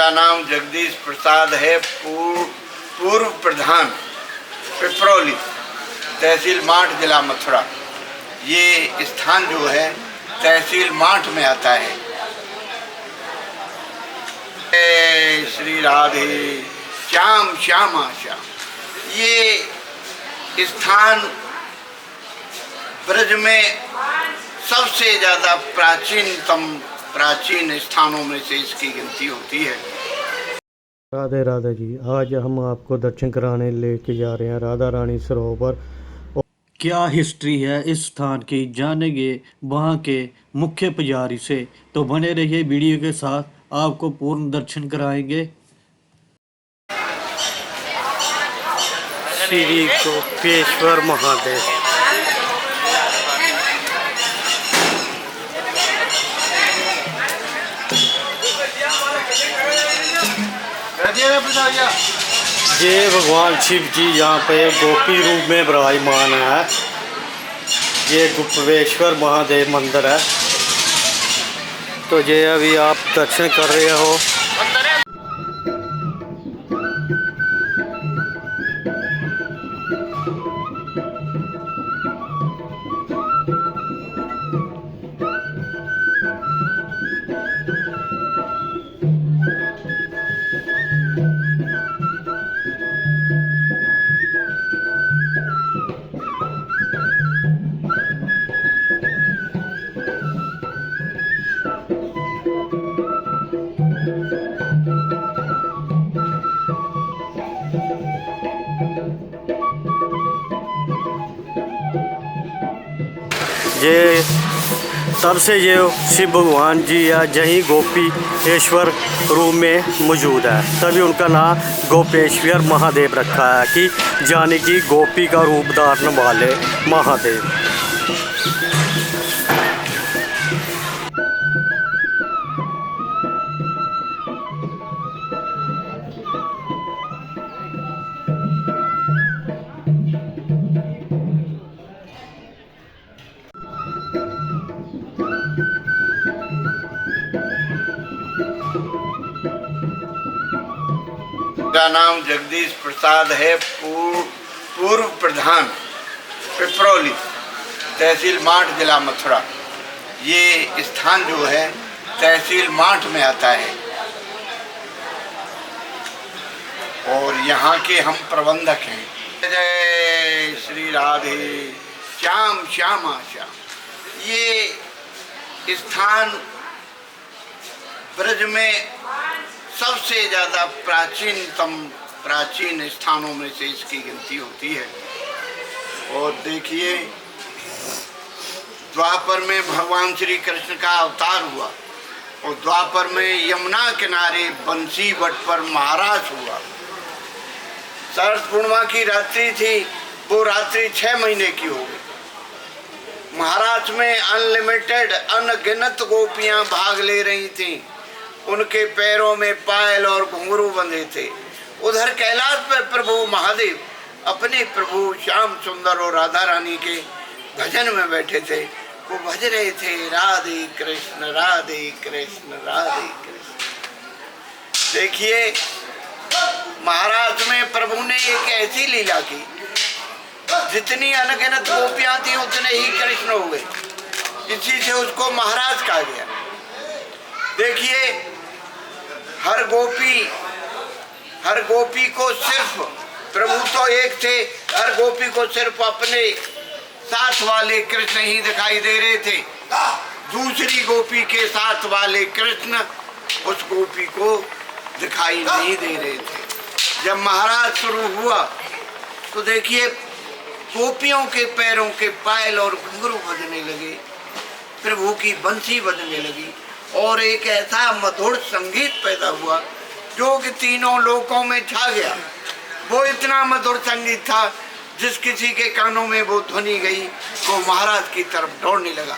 मेरा नाम जगदीश प्रसाद है, पूर्व प्रधान पिपरौली, तहसील माठ, जिला मथुरा। ये स्थान जो है तहसील माठ में आता है। श्री राधे श्याम श्यामा श्याम। ये स्थान ब्रज में सबसे ज़्यादा प्राचीन स्थानों में से इसकी गिनती होती है। राधे राधे जी, आज हम आपको दर्शन कराने लेके जा रहे हैं राधा रानी सरोवर। क्या हिस्ट्री है इस स्थान की जानेंगे वहाँ के मुख्य पुजारी से, तो बने रहिए वीडियो के साथ, आपको पूर्ण दर्शन कराएंगे। श्री गोपेश्वर महादेव। ये भगवान शिव जी यहाँ पे गोपी रूप में विराजमान है। ये गोपेश्वर महादेव मंदिर है। तो ये अभी आप दर्शन कर रहे हो। ये तब से ये शिव भगवान जी या जहीं गोपीश्वर रूप में मौजूद है, तभी उनका नाम गोपेश्वर महादेव रखा है कि जाने की गोपी का रूप धारण वाले महादेव। मेरा नाम जगदीश प्रसाद है, पूर्व प्रधान पिपरौली, तहसील माठ, जिला मथुरा। ये स्थान जो है तहसील माठ में आता है और यहाँ के हम प्रबंधक हैं। जय श्री राधे श्याम श्यामा श्याम। ये स्थान ब्रज में सबसे ज़्यादा प्राचीन स्थानों में से इसकी गिनती होती है। और देखिए, द्वापर में भगवान श्री कृष्ण का अवतार हुआ और द्वापर में यमुना किनारे बंसी वट पर महाराज हुआ। शरद पूर्णिमा की रात्रि थी, वो रात्रि 6 महीने की हो गई। महाराज में अनलिमिटेड अनगिनत गोपियां भाग ले रही थीं। उनके पैरों में पायल और घुंघरू बंधे थे। उधर कैलाश पर प्रभु महादेव अपने प्रभु श्याम सुंदर और राधा रानी के भजन में बैठे थे। वो भज रहे थे, राधे कृष्ण राधे कृष्ण राधे कृष्ण। देखिए, महाराज में प्रभु ने एक ऐसी लीला की, जितनी अनगिनत गोपियां थी उतने ही कृष्ण हो गए। इसी से उसको महाराज कहा गया। देखिए, हर गोपी को सिर्फ, प्रभु तो एक थे, हर गोपी को सिर्फ अपने साथ वाले कृष्ण ही दिखाई दे रहे थे। दूसरी गोपी के साथ वाले कृष्ण उस गोपी को दिखाई नहीं दे रहे थे। जब महाराज शुरू हुआ तो देखिए, गोपियों के पैरों के पायल और घुंघरू बजने लगे, प्रभु की बंसी बजने लगी और एक ऐसा मधुर संगीत पैदा हुआ जो कि तीनों लोकों में छा गया। वो इतना मधुर संगीत था, जिस किसी के कानों में वो ध्वनि गई वो महाराज की तरफ दौड़ने लगा।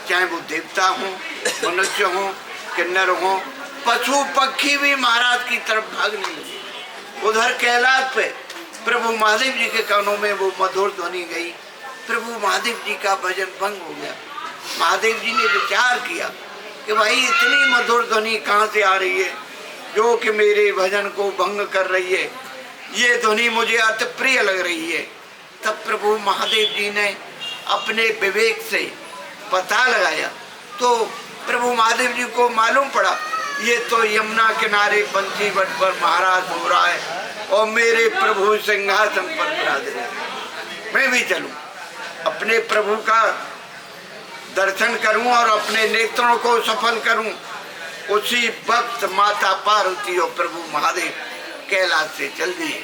चाहे वो देवता हो, मनुष्य हो, किन्नर हो, पशु पक्षी भी महाराज की तरफ भागने लगे। उधर कैलाश पे प्रभु महादेव जी के कानों में वो मधुर ध्वनि गई। प्रभु महादेव जी का भजन भंग हो गया। महादेव जी ने विचार किया कि भाई इतनी मधुर ध्वनि कहाँ से आ रही है। जो कि मेरे भजन को भंग कर रही है, ये ध्वनि मुझे अति प्रिय लग रही है। तब प्रभु महादेव जी ने अपने विवेक से पता लगाया तो प्रभु महादेव जी को मालूम पड़ा ये तो यमुना किनारे बंसी बट पर महाराज हो रहा है और मेरे प्रभु सिंहासन पर विराजे। मैं भी चलूं, अपने प्रभु का दर्शन करूं और अपने नेत्रों को सफल करूं। उसी वक्त माता पार्वती और प्रभु महादेव कैलाश से चल दिए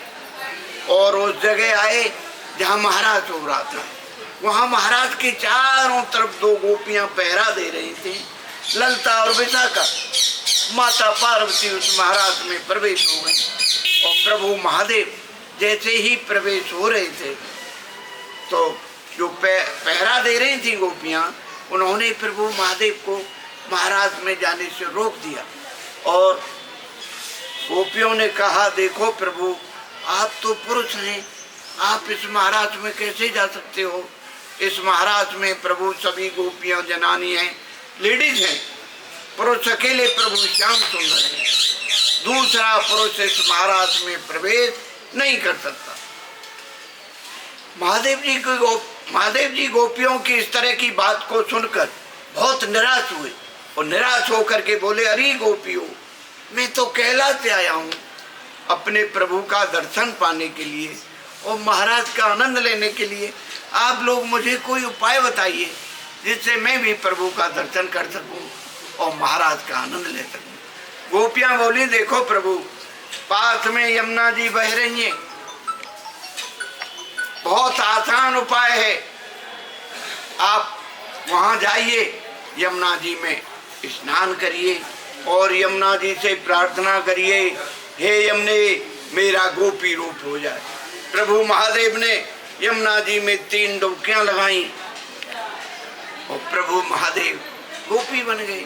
और उस जगह आए जहां महाराज हो रहा था। वहां महाराज के चारों तरफ दो गोपियां पहरा दे रही थी, ललता और विशाखा। माता पार्वती उस महाराज में प्रवेश हो गई और प्रभु महादेव जैसे ही प्रवेश हो रहे थे तो जो पहरा दे रही थी गोपियां, उन्होंने प्रभु महादेव को महाराज में जाने से रोक दिया और गोपियों ने कहा, देखो प्रभु, आप तो पुरुष हैं, आप इस महाराज में कैसे जा सकते हो? इस महाराज में प्रभु सभी गोपियां जनानी हैं, लेडीज हैं, पुरुष अकेले प्रभु श्याम सुंदर हैं। दूसरा पुरुष इस महाराज में प्रवेश नहीं कर सकता। महादेव जी गोपियों की इस तरह की बात को सुनकर बहुत निराश हुए और निराश होकर के बोले, अरे गोपियों, मैं तो कैलाश से आया हूँ अपने प्रभु का दर्शन पाने के लिए और महाराज का आनंद लेने के लिए। आप लोग मुझे कोई उपाय बताइए जिससे मैं भी प्रभु का दर्शन कर सकूं और महाराज का आनंद ले सकूं। गोपियां बोली, देखो प्रभु, पास में यमुना जी बह रही हैं, बहुत आसान उपाय है, आप वहां जाइए, यमुना जी में स्नान करिए और यमुना जी से प्रार्थना करिए, हे यमुने मेरा गोपी रूप हो जाए। प्रभु महादेव ने यमुना जी में 3 डुबकियां लगाई और प्रभु महादेव गोपी बन गए।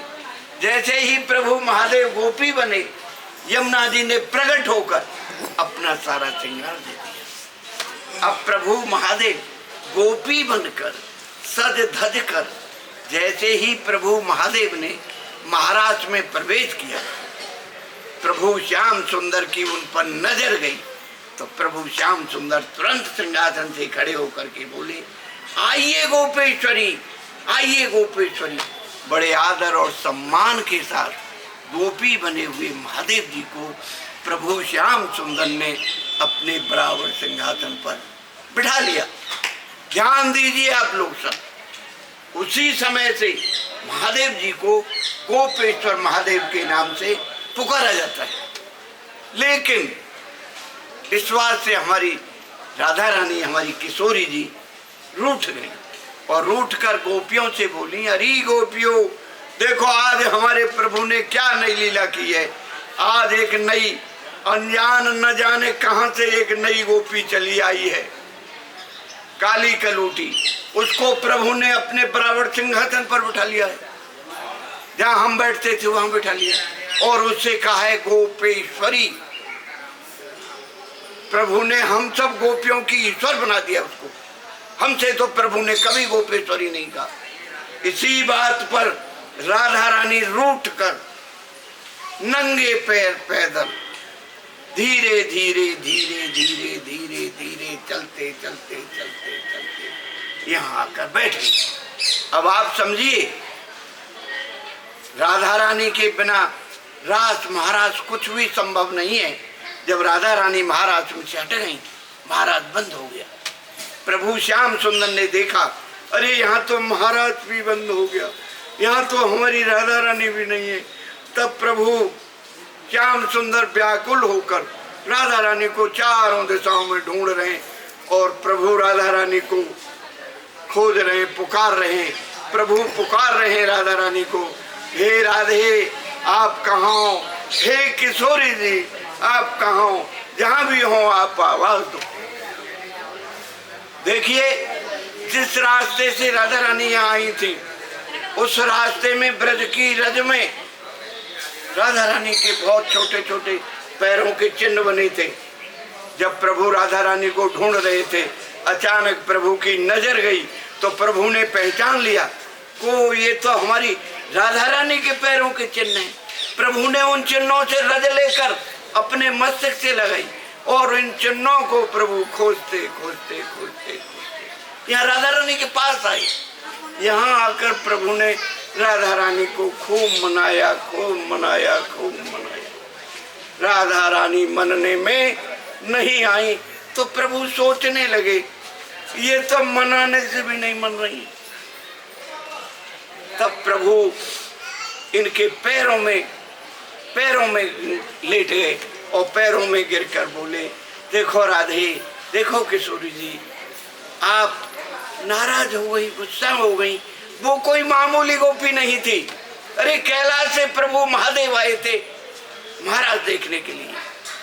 जैसे ही प्रभु महादेव गोपी बने, यमुना जी ने प्रकट होकर अपना सारा श्रृंगार दे दिया। अब प्रभु महादेव गोपी बनकर सज धज कर जैसे ही प्रभु महादेव ने महाराज में प्रवेश किया, प्रभु श्याम सुंदर की उन पर नजर गई तो प्रभु श्याम सुंदर तुरंत सिंहासन से खड़े होकर के बोले, आइए गोपेश्वरी, आइए गोपेश्वरी। बड़े आदर और सम्मान के साथ गोपी बने हुए महादेव जी को प्रभु श्याम सुंदर ने अपने बराबर सिंहासन पर बिठा लिया। ध्यान दीजिए आप लोग सब, उसी समय से महादेव जी को गोपेश्वर महादेव के नाम से पुकारा जाता है। लेकिन इस बात से हमारी राधा रानी, हमारी किशोरी जी रूठ गई और रूठ कर गोपियों से बोली, अरे गोपियों, देखो आज हमारे प्रभु ने क्या नई लीला की है। आज एक नई, अनजान न जाने कहां से एक नई गोपी चली आई है, काली कलूटी। उसको प्रभु ने अपने बराबर सिंहासन पर बिठा लिया है, जहां हम बैठते थे वहां बिठा लिया और उससे कहा है गोपेश्वरी। प्रभु ने हम सब गोपियों की ईश्वर बना दिया उसको, हमसे तो प्रभु ने कभी गोपेश्वरी नहीं कहा। इसी बात पर राधा रानी रूठ कर नंगे पैर पैदल धीरे धीरे धीरे धीरे धीरे धीरे चलते चलते चलते चलते यहाँ आकर बैठ गई। अब आप समझिए, राधा रानी के बिना रास महाराज कुछ भी संभव नहीं है। जब राधा रानी महाराज में से हट गई, महाराज बंद हो गया। प्रभु श्याम सुंदर ने देखा, अरे यहाँ तो महाराज भी बंद हो गया, यहाँ तो हमारी राधा रानी भी नहीं है। तब प्रभु श्याम सुंदर व्याकुल होकर राधा रानी को चारों दिशाओं में ढूंढ रहे हैं और प्रभु राधा रानी को खोज रहे, पुकार रहे। प्रभु पुकार रहे राधा रानी को, हे राधे आप कहाँ हो, हे किशोरी जी आप कहाँ हो, जहाँ भी हो आप आवाज दो। देखिए, जिस रास्ते से राधा रानी यहाँ आई थी, उस रास्ते में ब्रज की रज में राधा रानी के बहुत छोटे छोटे पैरों के चिन्ह बने थे। जब प्रभु राधा रानी को ढूंढ रहे थे, अचानक प्रभु की नजर गई तो प्रभु ने पहचान लिया को ये तो हमारी राधा रानी के पैरों के चिन्ह हैं। प्रभु ने उन चिन्हों से रज लेकर अपने मस्तक से लगाई और इन चिन्हों को प्रभु खोजते खोजते खोजते खोजते यहाँ राधा रानी के पास आई। यहाँ आकर प्रभु ने राधा रानी को खूब मनाया, खूब मनाया, खूब मनाया। राधा रानी मनने में नहीं आई तो प्रभु सोचने लगे ये तो मनाने से भी नहीं मन रही। तब प्रभु इनके पैरों में लेट गए और पैरों में गिरकर बोले, देखो राधे, देखो किशोरी जी, आप नाराज हो गई, गुस्सा हो गई। वो कोई मामूली गोपी नहीं थी। अरे कैलाश से प्रभु महादेव आए थे महाराज देखने के लिए।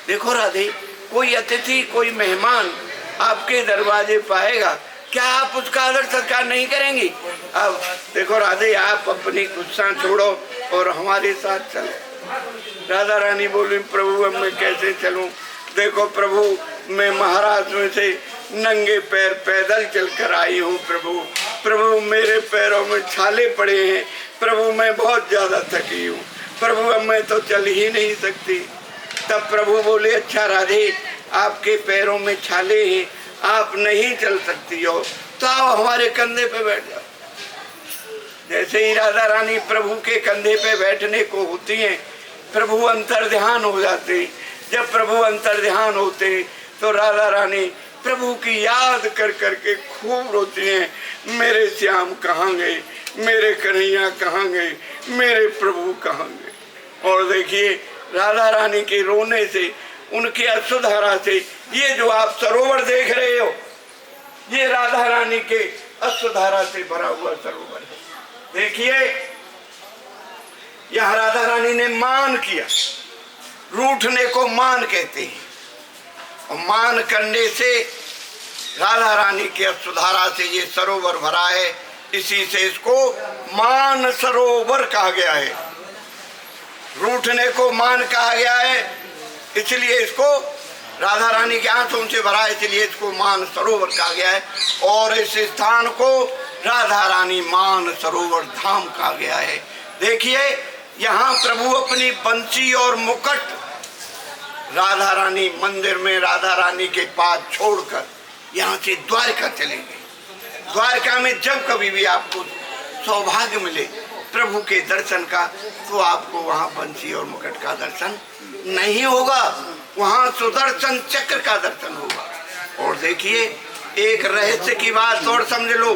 देखो राधे, कोई अतिथि, कोई मेहमान आपके दरवाजे पाएगा, क्या आप उसका आदर सत्कार नहीं करेंगी? अब देखो राधे, आप अपनी गुस्सा छोड़ो और हमारे साथ चलो। राधा रानी बोली, प्रभु अब मैं कैसे चलूं? देखो प्रभु, मैं महाराज में से नंगे पैर पैदल चलकर आई हूँ। प्रभु मेरे पैरों में छाले पड़े हैं। प्रभु मैं बहुत ज्यादा थकी हूँ। प्रभु अब मैं तो चल ही नहीं सकती। तब प्रभु बोले, अच्छा राधे, आपके पैरों में छाले हैं, आप नहीं चल सकती हो तो आओ हमारे कंधे पे बैठ जाओ। जैसे ही राधा रानी प्रभु के कंधे पे बैठने को होती हैं, प्रभु अंतर्ध्यान हो जाते। जब प्रभु अंतर्ध्यान होते तो राधा रानी प्रभु की याद कर करके खूब रोती हैं, मेरे श्याम कहाँ गए, मेरे कन्हैया कहाँ गए, मेरे प्रभु कहाँ गए। और देखिए राधा रानी के रोने से, उनके अश्रुधारा से, ये जो आप सरोवर देख रहे हो, ये राधा रानी के अश्रुधारा से भरा हुआ सरोवर है। देखिए यह राधा रानी ने मान किया। रूठने को मान कहते हैं और मान करने से राधा रानी के अश्रुधारा से ये सरोवर भरा है। इसी से इसको मान सरोवर कहा गया है। रूठने को मान कहा गया है, इसलिए इसको राधा रानी के आंसुओं से भरा है, इसलिए इसको मान सरोवर कहा गया है। और इस स्थान को राधा रानी मान सरोवर धाम कहा गया है। देखिए यहाँ प्रभु अपनी बंसी और मुकुट राधा रानी मंदिर में राधा रानी के पास छोड़कर यहाँ से द्वारका चले गए। द्वारका में जब कभी भी आपको सौभाग्य मिले प्रभु के दर्शन का, तो आपको वहाँ बंसी और मुकुट का दर्शन नहीं होगा, वहाँ सुदर्शन चक्र का दर्शन होगा। और देखिए एक रहस्य की बात और समझ लो,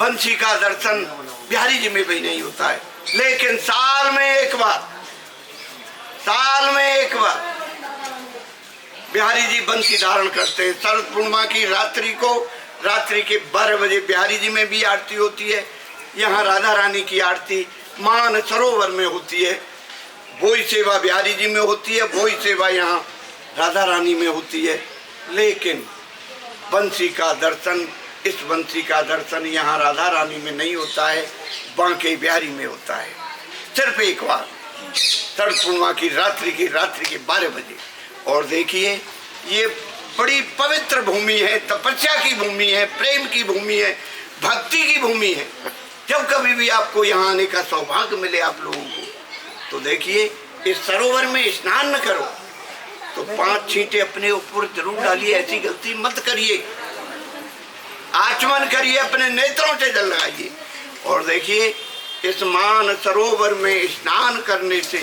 बंसी का दर्शन बिहारी जी में भी नहीं होता है, लेकिन साल में एक बार बिहारी जी बंसी धारण करते हैं। शरद पूर्णिमा की रात्रि को, रात्रि के 12 बजे बिहारी जी में भी आरती होती है। यहाँ राधा रानी की आरती मान सरोवर में होती है। वही सेवा बिहारी जी में होती है, वही सेवा यहाँ राधा रानी में होती है। लेकिन बंसी का दर्शन, इस बंसी का दर्शन यहाँ राधा रानी में नहीं होता है, बांके बिहारी में होता है। सिर्फ एक बार शरद पूर्णिमा की रात्रि के 12 बजे। और देखिए ये बड़ी पवित्र भूमि है, तपस्या की भूमि है, प्रेम की भूमि है, भक्ति की भूमि है। जब कभी भी आपको यहाँ आने का सौभाग्य मिले आप लोगों को, तो देखिए इस सरोवर में स्नान न करो तो 5 छींटे अपने ऊपर जरूर डालिए। ऐसी गलती मत करिए, आचमन करिए, अपने नेत्रों से जल लगाइए। और देखिए इस मान सरोवर में स्नान करने से,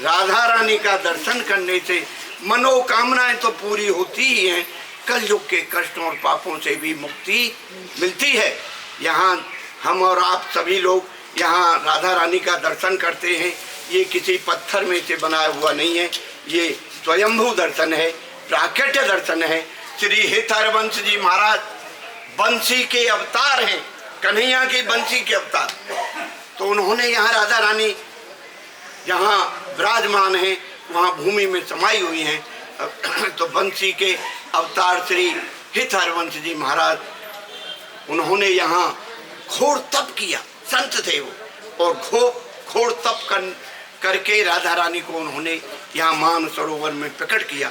राधा रानी का दर्शन करने से मनोकामनाएं तो पूरी होती ही हैं, कलयुग के कष्टों और पापों से भी मुक्ति मिलती है। यहाँ हम और आप सभी लोग यहाँ राधा रानी का दर्शन करते हैं। ये किसी पत्थर में से बनाया हुआ नहीं है, ये स्वयंभू दर्शन है, प्राकट्य दर्शन है। श्री हित हरवंश जी महाराज बंसी के अवतार हैं, कन्हैया की बंसी के अवतार। तो उन्होंने यहाँ राधा रानी जहाँ विराजमान है वहाँ भूमि में समाई हुई हैं। तो बंसी के अवतार श्री हित हरवंश जी महाराज, उन्होंने यहाँ घोर तप किया, संत थे वो, और घोर तप करके राधा रानी को उन्होंने यहाँ मान सरोवर में प्रकट किया।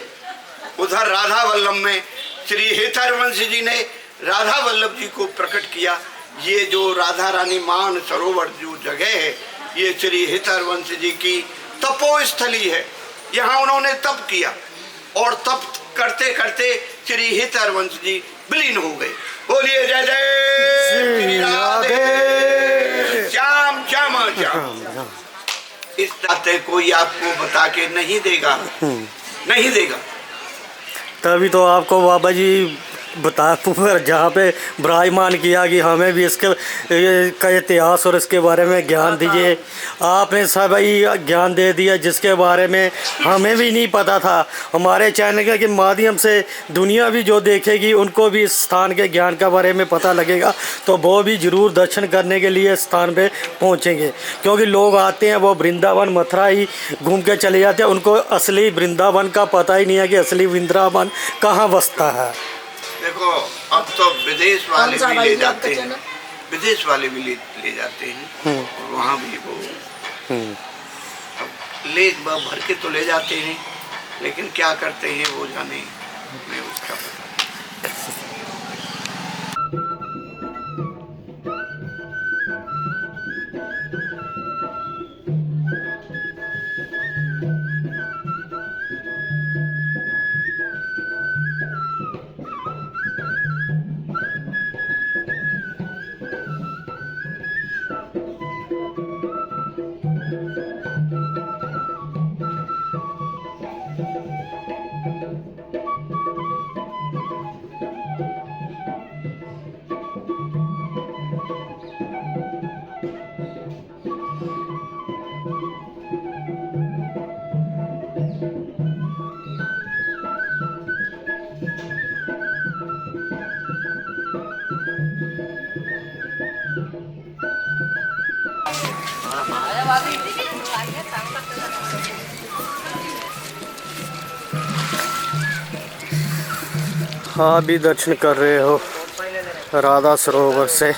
उधर राधा वल्लभ में श्री हित हरवंश जी ने राधा वल्लभ जी को प्रकट किया। ये जो राधा रानी मान सरोवर जो जगह है, ये श्री हितरवंश जी की तपोस्थली है। यहाँ उन्होंने तप किया और तप करते करते श्री हितरवंश जी विलीन हो गए। बोलिए जय जय श्री राधे श्याम श्यामा श्याम। इस बातें कोई आपको बता के नहीं देगा, नहीं देगा। तभी तो आपको बाबा जी बता जहाँ पे विराजमान किया कि हमें भी इसके का इतिहास और इसके बारे में ज्ञान दीजिए। आपने सभी ज्ञान दे दिया जिसके बारे में हमें भी नहीं पता था। हमारे चैनल के माध्यम से दुनिया भी जो देखेगी उनको भी इस स्थान के ज्ञान के बारे में पता लगेगा, तो वो भी ज़रूर दर्शन करने के लिए स्थान पे पहुँचेंगे। क्योंकि लोग आते हैं वो वृंदावन मथुरा ही घूम के चले जाते हैं, उनको असली वृंदावन का पता ही नहीं है कि असली वृंदावन कहाँ बसता है। देखो अब तो विदेश वाले भी ले जाते हैं, विदेश वाले भी ले जाते हैं और वहाँ भी वो ले भर के तो ले जाते हैं, लेकिन क्या करते हैं वो जाने, मैं उसका पता। हाँ भी दर्शन कर रहे हो राधा सरोवर से।